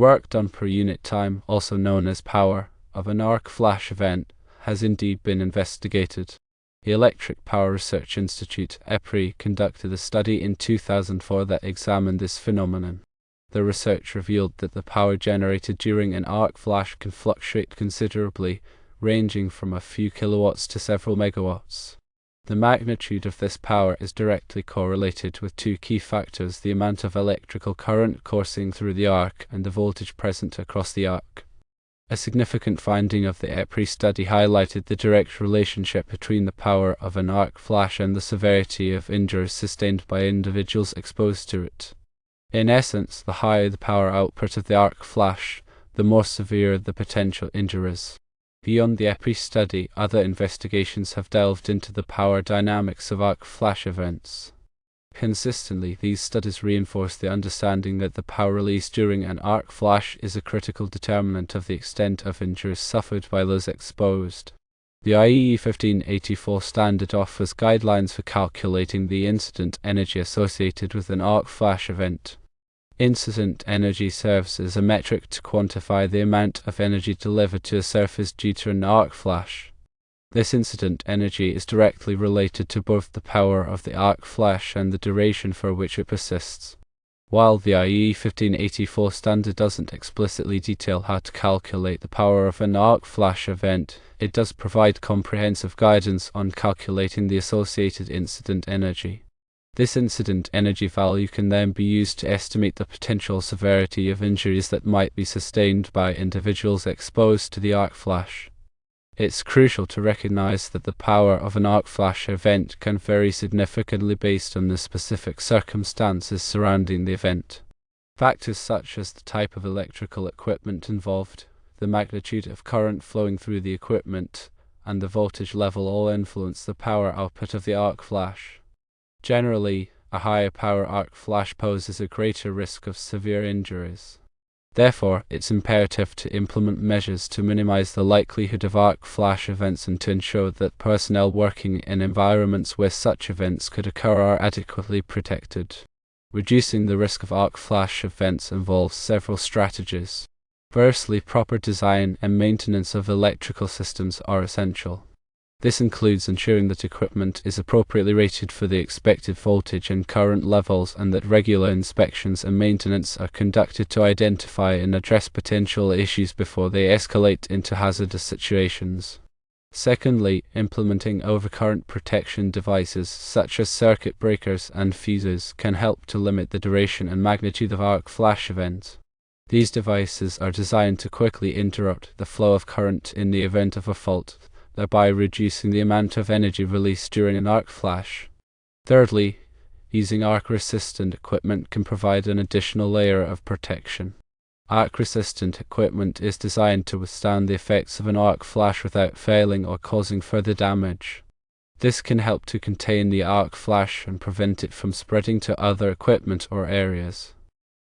work done per unit time, also known as power, of an arc flash event has indeed been investigated. The Electric Power Research Institute (EPRI) conducted a study in 2004 that examined this phenomenon. The research revealed that the power generated during an arc flash can fluctuate considerably, ranging from a few kilowatts to several megawatts. The magnitude of this power is directly correlated with two key factors: the amount of electrical current coursing through the arc and the voltage present across the arc. A significant finding of the EPRI study highlighted the direct relationship between the power of an arc flash and the severity of injuries sustained by individuals exposed to it. In essence, the higher the power output of the arc flash, the more severe the potential injuries. Beyond the EPRI study, other investigations have delved into the power dynamics of arc flash events. Consistently, these studies reinforce the understanding that the power released during an arc flash is a critical determinant of the extent of injuries suffered by those exposed. The IEEE 1584 standard offers guidelines for calculating the incident energy associated with an arc flash event. Incident energy serves as a metric to quantify the amount of energy delivered to a surface due to an arc flash. This incident energy is directly related to both the power of the arc flash and the duration for which it persists. While the IEEE 1584 standard doesn't explicitly detail how to calculate the power of an arc flash event, it does provide comprehensive guidance on calculating the associated incident energy. This incident energy value can then be used to estimate the potential severity of injuries that might be sustained by individuals exposed to the arc flash. It's crucial to recognize that the power of an arc flash event can vary significantly based on the specific circumstances surrounding the event. Factors such as the type of electrical equipment involved, the magnitude of current flowing through the equipment, and the voltage level all influence the power output of the arc flash. Generally, a higher power arc flash poses a greater risk of severe injuries. Therefore, it's imperative to implement measures to minimize the likelihood of arc flash events and to ensure that personnel working in environments where such events could occur are adequately protected. Reducing the risk of arc flash events involves several strategies. Firstly, proper design and maintenance of electrical systems are essential. This includes ensuring that equipment is appropriately rated for the expected voltage and current levels, and that regular inspections and maintenance are conducted to identify and address potential issues before they escalate into hazardous situations. Secondly, implementing overcurrent protection devices such as circuit breakers and fuses can help to limit the duration and magnitude of arc flash events. These devices are designed to quickly interrupt the flow of current in the event of a fault, thereby reducing the amount of energy released during an arc flash. Thirdly, using arc-resistant equipment can provide an additional layer of protection. Arc-resistant equipment is designed to withstand the effects of an arc flash without failing or causing further damage. This can help to contain the arc flash and prevent it from spreading to other equipment or areas.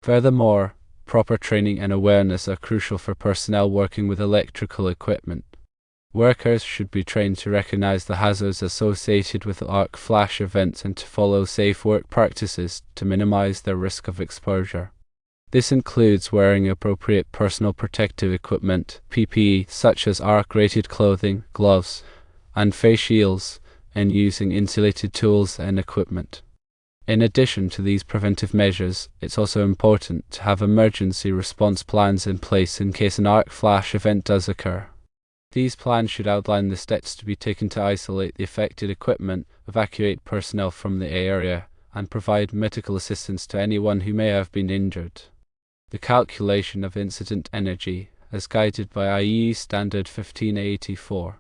Furthermore, proper training and awareness are crucial for personnel working with electrical equipment. Workers should be trained to recognize the hazards associated with arc flash events and to follow safe work practices to minimize their risk of exposure. This includes wearing appropriate personal protective equipment, PPE, such as arc-rated clothing, gloves, and face shields, and using insulated tools and equipment. In addition to these preventive measures, it's also important to have emergency response plans in place in case an arc flash event does occur. These plans should outline the steps to be taken to isolate the affected equipment, evacuate personnel from the area, and provide medical assistance to anyone who may have been injured. The calculation of incident energy, as guided by IEEE Standard 1584.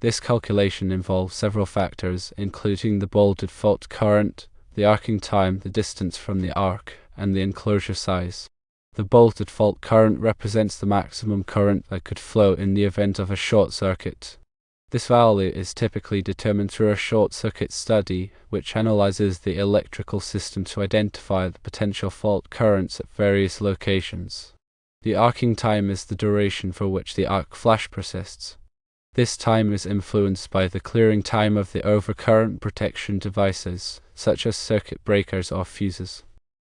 This calculation involves several factors, including the bolted fault current, the arcing time, the distance from the arc, and the enclosure size. The bolted fault current represents the maximum current that could flow in the event of a short circuit. This value is typically determined through a short circuit study, which analyzes the electrical system to identify the potential fault currents at various locations. The arcing time is the duration for which the arc flash persists. This time is influenced by the clearing time of the overcurrent protection devices, such as circuit breakers or fuses.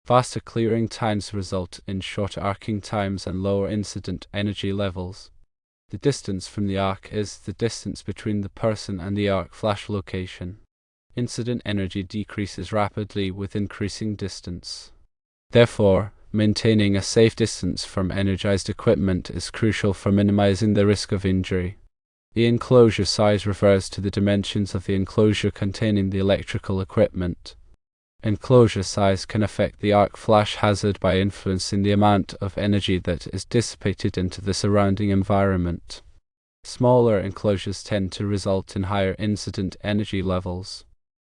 Faster clearing times result in shorter arcing times and lower incident energy levels. The distance from the arc is the distance between the person and the arc flash location. Incident energy decreases rapidly with increasing distance. Therefore, maintaining a safe distance from energized equipment is crucial for minimizing the risk of injury. The enclosure size refers to the dimensions of the enclosure containing the electrical equipment. Enclosure size can affect the arc flash hazard by influencing the amount of energy that is dissipated into the surrounding environment. Smaller enclosures tend to result in higher incident energy levels.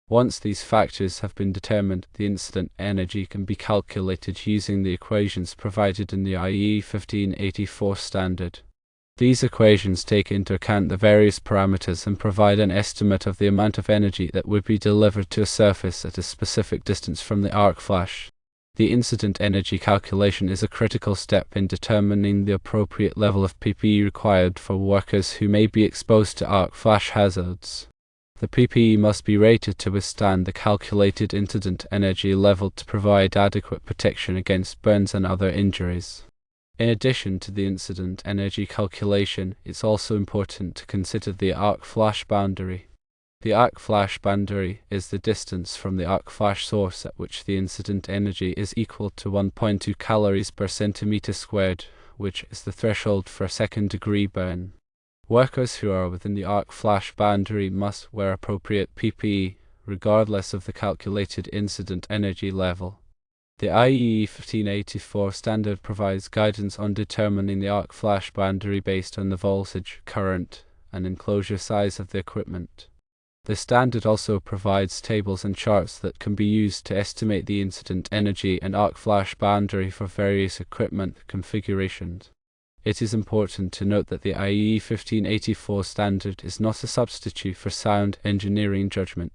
Once these factors have been determined, the incident energy can be calculated using the equations provided in the IEEE 1584 standard. These equations take into account the various parameters and provide an estimate of the amount of energy that would be delivered to a surface at a specific distance from the arc flash. The incident energy calculation is a critical step in determining the appropriate level of PPE required for workers who may be exposed to arc flash hazards. The PPE must be rated to withstand the calculated incident energy level to provide adequate protection against burns and other injuries. In addition to the incident energy calculation, it's also important to consider the arc flash boundary. The arc flash boundary is the distance from the arc flash source at which the incident energy is equal to 1.2 calories per centimeter squared, which is the threshold for a second-degree burn. Workers who are within the arc flash boundary must wear appropriate PPE, regardless of the calculated incident energy level. The IEEE 1584 standard provides guidance on determining the arc flash boundary based on the voltage, current, and enclosure size of the equipment. The standard also provides tables and charts that can be used to estimate the incident energy and arc flash boundary for various equipment configurations. It is important to note that the IEEE 1584 standard is not a substitute for sound engineering judgment.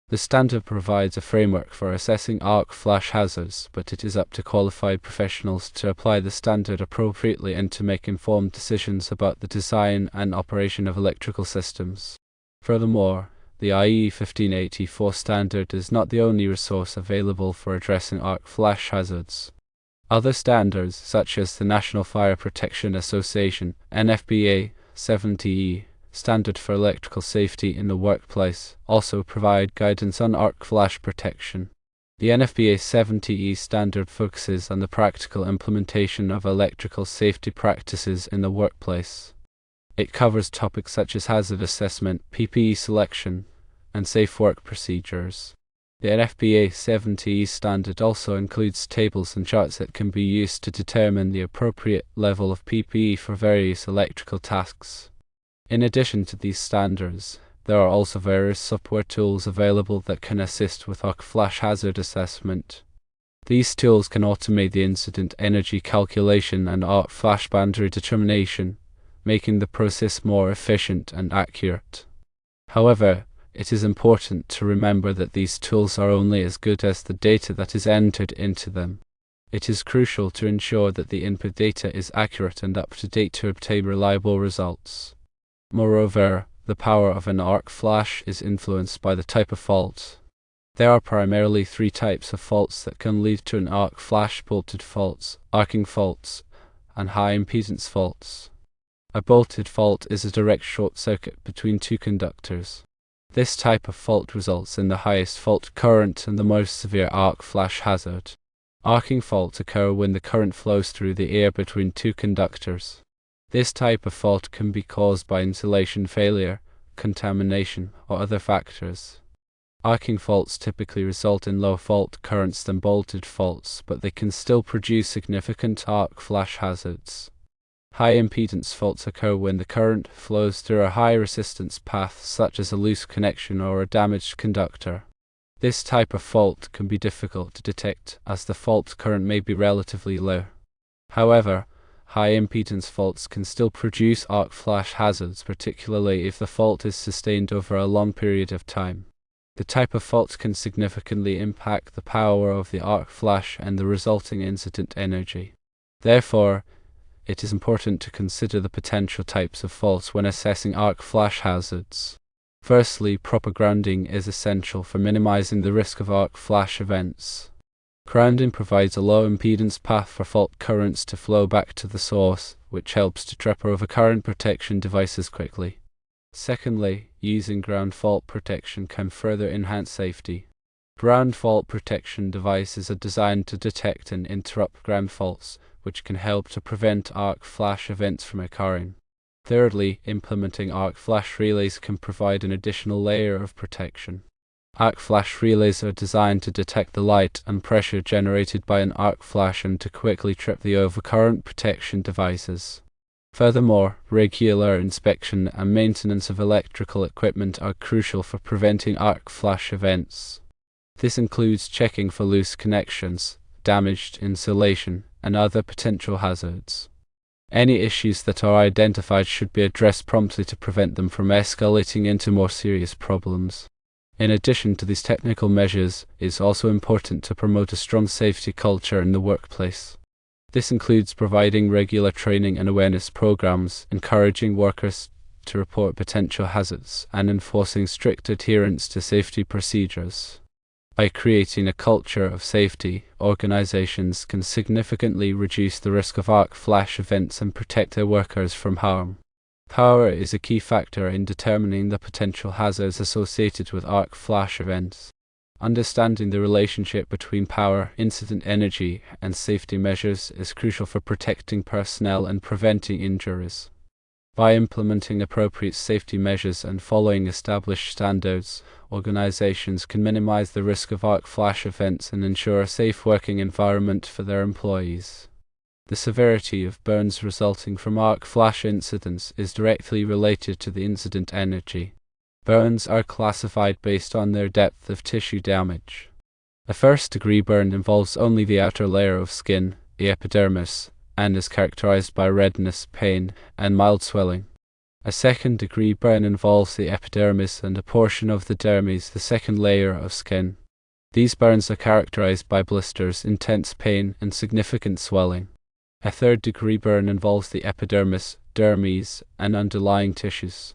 The standard provides a framework for assessing arc flash hazards, but it is up to qualified professionals to apply the standard appropriately and to make informed decisions about the design and operation of electrical systems. Furthermore, the IEEE 1584 standard is not the only resource available for addressing arc flash hazards. Other standards, such as the National Fire Protection Association (NFPA) 70E Standard for Electrical Safety in the Workplace, also provide guidance on arc flash protection. The NFPA 70E standard focuses on the practical implementation of electrical safety practices in the workplace. It covers topics such as hazard assessment, PPE selection, and safe work procedures. The NFPA 70E standard also includes tables and charts that can be used to determine the appropriate level of PPE for various electrical tasks. In addition to these standards, there are also various software tools available that can assist with arc flash hazard assessment. These tools can automate the incident energy calculation and arc flash boundary determination, making the process more efficient and accurate. However, it is important to remember that these tools are only as good as the data that is entered into them. It is crucial to ensure that the input data is accurate and up to date to obtain reliable results. Moreover, the power of an arc flash is influenced by the type of fault. There are primarily three types of faults that can lead to an arc flash: bolted faults, arcing faults, and high impedance faults. A bolted fault is a direct short circuit between two conductors. This type of fault results in the highest fault current and the most severe arc flash hazard. Arcing faults occur when the current flows through the air between two conductors. This type of fault can be caused by insulation failure, contamination, or other factors. Arcing faults typically result in lower fault currents than bolted faults, but they can still produce significant arc flash hazards. High impedance faults occur when the current flows through a high resistance path, such as a loose connection or a damaged conductor. This type of fault can be difficult to detect, as the fault current may be relatively low. However, high impedance faults can still produce arc flash hazards, particularly if the fault is sustained over a long period of time. The type of fault can significantly impact the power of the arc flash and the resulting incident energy. Therefore, it is important to consider the potential types of faults when assessing arc flash hazards. Firstly, proper grounding is essential for minimizing the risk of arc flash events. Grounding provides a low-impedance path for fault currents to flow back to the source, which helps to trip over current protection devices quickly. Secondly, using ground fault protection can further enhance safety. Ground fault protection devices are designed to detect and interrupt ground faults, which can help to prevent arc flash events from occurring. Thirdly, implementing arc flash relays can provide an additional layer of protection. Arc flash relays are designed to detect the light and pressure generated by an arc flash and to quickly trip the overcurrent protection devices. Furthermore, regular inspection and maintenance of electrical equipment are crucial for preventing arc flash events. This includes checking for loose connections, damaged insulation, and other potential hazards. Any issues that are identified should be addressed promptly to prevent them from escalating into more serious problems. In addition to these technical measures, it is also important to promote a strong safety culture in the workplace. This includes providing regular training and awareness programs, encouraging workers to report potential hazards, and enforcing strict adherence to safety procedures. By creating a culture of safety, organizations can significantly reduce the risk of arc flash events and protect their workers from harm. Power is a key factor in determining the potential hazards associated with arc flash events. Understanding the relationship between power, incident energy, and safety measures is crucial for protecting personnel and preventing injuries. By implementing appropriate safety measures and following established standards, organizations can minimize the risk of arc flash events and ensure a safe working environment for their employees. The severity of burns resulting from arc flash incidents is directly related to the incident energy. Burns are classified based on their depth of tissue damage. A first-degree burn involves only the outer layer of skin, the epidermis, and is characterized by redness, pain, and mild swelling. A second-degree burn involves the epidermis and a portion of the dermis, the second layer of skin. These burns are characterized by blisters, intense pain, and significant swelling. A third-degree burn involves the epidermis, dermis, and underlying tissues.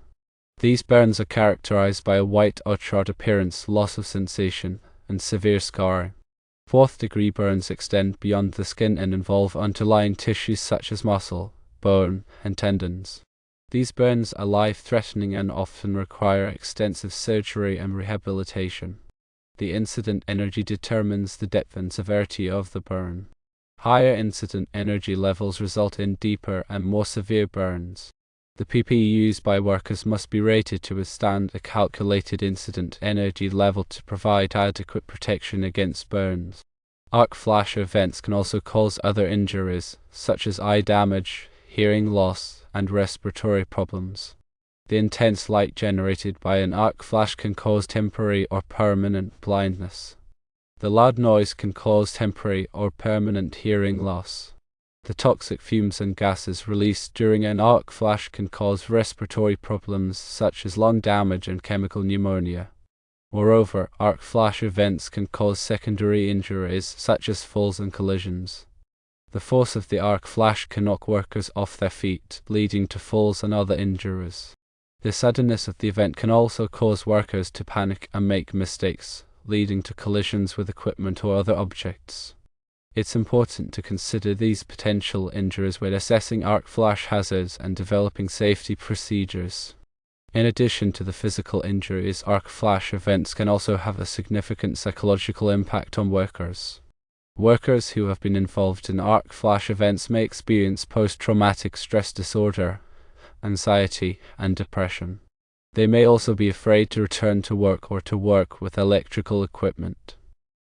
These burns are characterized by a white or charred appearance, loss of sensation, and severe scarring. Fourth-degree burns extend beyond the skin and involve underlying tissues such as muscle, bone, and tendons. These burns are life-threatening and often require extensive surgery and rehabilitation. The incident energy determines the depth and severity of the burn. Higher incident energy levels result in deeper and more severe burns. The PPE used by workers must be rated to withstand a calculated incident energy level to provide adequate protection against burns. Arc flash events can also cause other injuries, such as eye damage, hearing loss, and respiratory problems. The intense light generated by an arc flash can cause temporary or permanent blindness. The loud noise can cause temporary or permanent hearing loss. The toxic fumes and gases released during an arc flash can cause respiratory problems such as lung damage and chemical pneumonia. Moreover, arc flash events can cause secondary injuries such as falls and collisions. The force of the arc flash can knock workers off their feet, leading to falls and other injuries. The suddenness of the event can also cause workers to panic and make mistakes, leading to collisions with equipment or other objects. It's important to consider these potential injuries when assessing arc flash hazards and developing safety procedures. In addition to the physical injuries, arc flash events can also have a significant psychological impact on workers. Workers who have been involved in arc flash events may experience post-traumatic stress disorder, anxiety, and depression. They may also be afraid to return to work or to work with electrical equipment.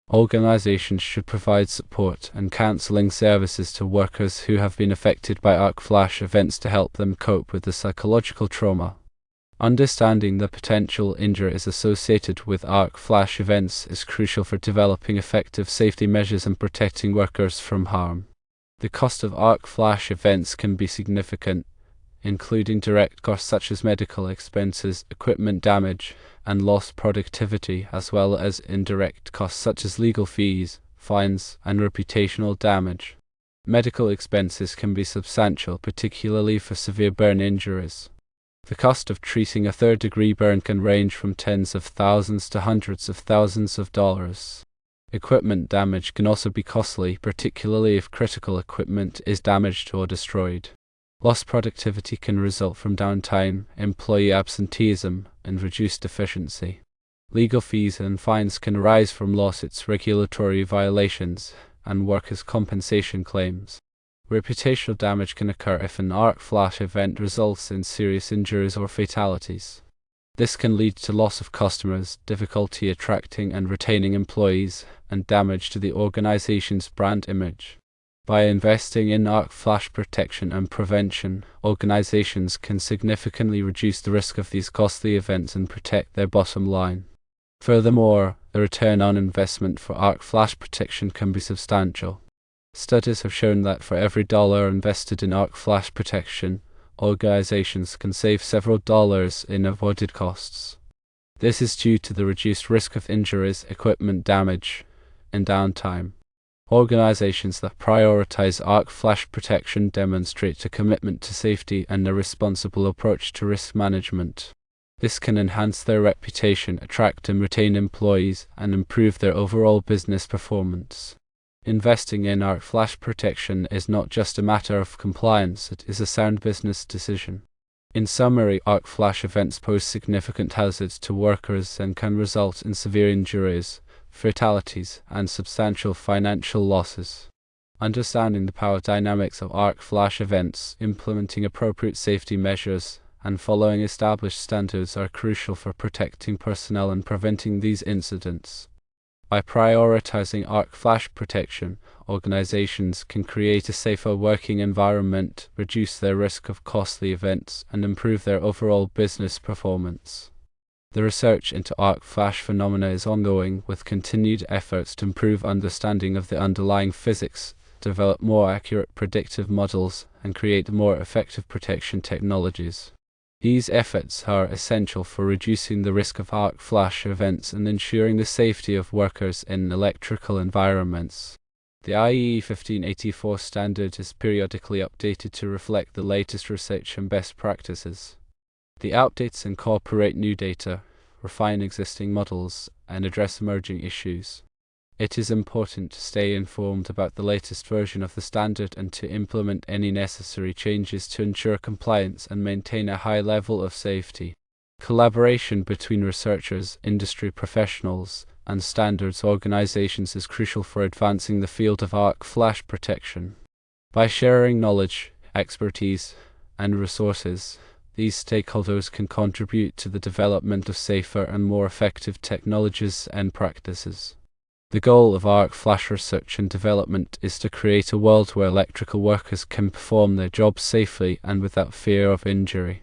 Organizations should provide support and counseling services to workers who have been affected by arc flash events to help them cope with the psychological trauma. Understanding the potential injuries associated with arc flash events is crucial for developing effective safety measures and protecting workers from harm. The cost of arc flash events can be significant, including direct costs such as medical expenses, equipment damage, and lost productivity, as well as indirect costs such as legal fees, fines, and reputational damage. Medical expenses can be substantial, particularly for severe burn injuries. The cost of treating a third-degree burn can range from tens of thousands to hundreds of thousands of dollars. Equipment damage can also be costly, particularly if critical equipment is damaged or destroyed. Lost productivity can result from downtime, employee absenteeism, and reduced efficiency. Legal fees and fines can arise from lawsuits, regulatory violations, and workers' compensation claims. Reputational damage can occur if an arc flash event results in serious injuries or fatalities. This can lead to loss of customers, difficulty attracting and retaining employees, and damage to the organization's brand image. By investing in arc flash protection and prevention, organizations can significantly reduce the risk of these costly events and protect their bottom line. Furthermore, the return on investment for arc flash protection can be substantial. Studies have shown that for every dollar invested in arc flash protection, organizations can save several dollars in avoided costs. This is due to the reduced risk of injuries, equipment damage, and downtime. Organizations that prioritize arc flash protection demonstrate a commitment to safety and a responsible approach to risk management. This can enhance their reputation, attract and retain employees, and improve their overall business performance. Investing in arc flash protection is not just a matter of compliance, it is a sound business decision. In summary, arc flash events pose significant hazards to workers and can result in severe injuries, fatalities, and substantial financial losses. Understanding the power dynamics of arc flash events, implementing appropriate safety measures, and following established standards are crucial for protecting personnel and preventing these incidents. By prioritizing arc flash protection, organizations can create a safer working environment, reduce their risk of costly events, and improve their overall business performance. The research into arc flash phenomena is ongoing, with continued efforts to improve understanding of the underlying physics, develop more accurate predictive models, and create more effective protection technologies. These efforts are essential for reducing the risk of arc flash events and ensuring the safety of workers in electrical environments. The IEEE 1584 standard is periodically updated to reflect the latest research and best practices. The updates incorporate new data, refine existing models, and address emerging issues. It is important to stay informed about the latest version of the standard and to implement any necessary changes to ensure compliance and maintain a high level of safety. Collaboration between researchers, industry professionals, and standards organizations is crucial for advancing the field of arc flash protection. By sharing knowledge, expertise, and resources, these stakeholders can contribute to the development of safer and more effective technologies and practices. The goal of arc flash research and development is to create a world where electrical workers can perform their jobs safely and without fear of injury.